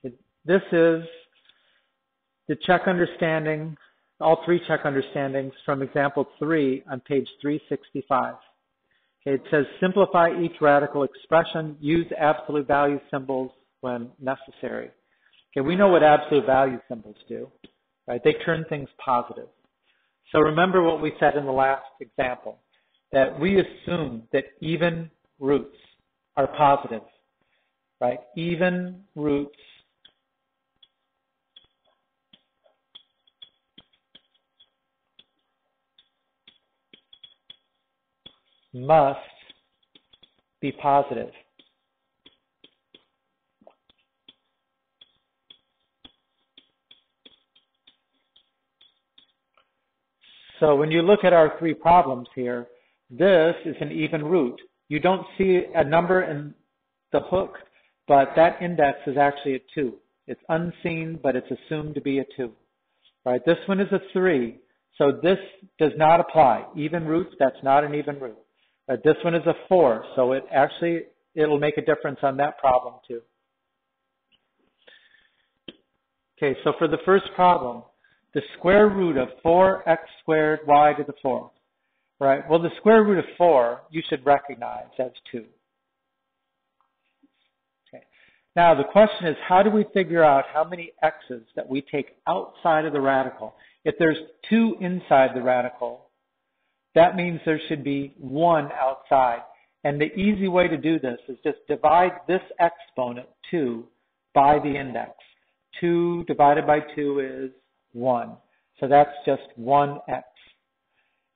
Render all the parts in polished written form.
This is the check understanding, all three check understandings from example 3 on page 365. Okay, it says simplify each radical expression, use absolute value symbols when necessary. Okay, we know what absolute value symbols do, right? They turn things positive. So remember what we said in the last example, that we assume that even roots are positive, right? Even roots must be positive. So when you look at our three problems here, this is an even root. You don't see a number in the hook, but that index is actually a 2. It's unseen, but it's assumed to be a 2. Right? This one is a 3, so this does not apply. Even roots, that's not an even root. This one is a 4, so it'll make a difference on that problem too. Okay, so for the first problem, the square root of 4x squared y to the 4th. Right? Well, the square root of 4 you should recognize as 2. Okay. Now the question is, how do we figure out how many x's that we take outside of the radical? If there's 2 inside the radical, that means there should be 1 outside. And the easy way to do this is just divide this exponent 2 by the index. 2 divided by 2 is 1. So that's just 1x.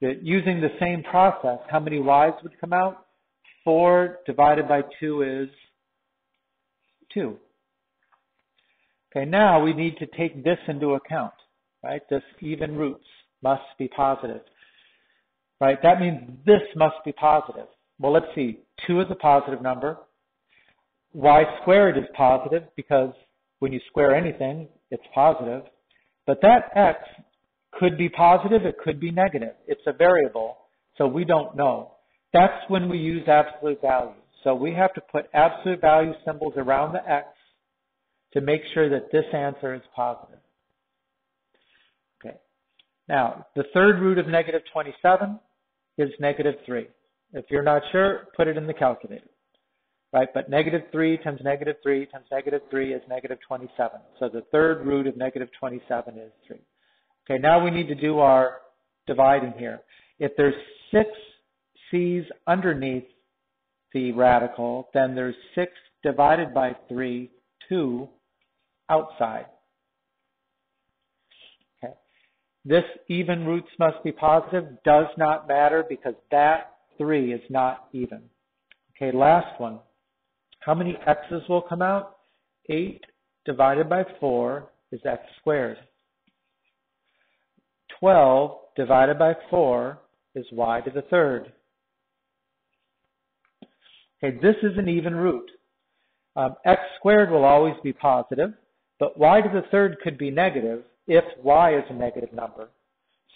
Using the same process, how many y's would come out? 4 divided by 2 is 2. Okay, now we need to take this into account, right? This even roots must be positive, right? That means this must be positive. Well, let's see. 2 is a positive number. Y squared is positive because when you square anything, it's positive. But that x could be positive, it could be negative. It's a variable, so we don't know. That's when we use absolute value. So we have to put absolute value symbols around the x to make sure that this answer is positive. Okay. Now, the third root of negative 27 is negative 3. If you're not sure, put it in the calculator. Right? But negative 3 times negative 3 times negative 3 is negative 27. So the third root of negative 27 is 3. Okay, now we need to do our dividing here. If there's 6 c's underneath the radical, then there's 6 divided by 3, 2 outside. Okay. This even roots must be positive does not matter because that 3 is not even. Okay, last one. How many x's will come out? 8 divided by 4 is x squared. 12 divided by 4 is y to the third. Okay, this is an even root. X squared will always be positive, but y to the third could be negative if y is a negative number.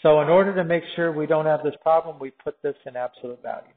So in order to make sure we don't have this problem, we put this in absolute value.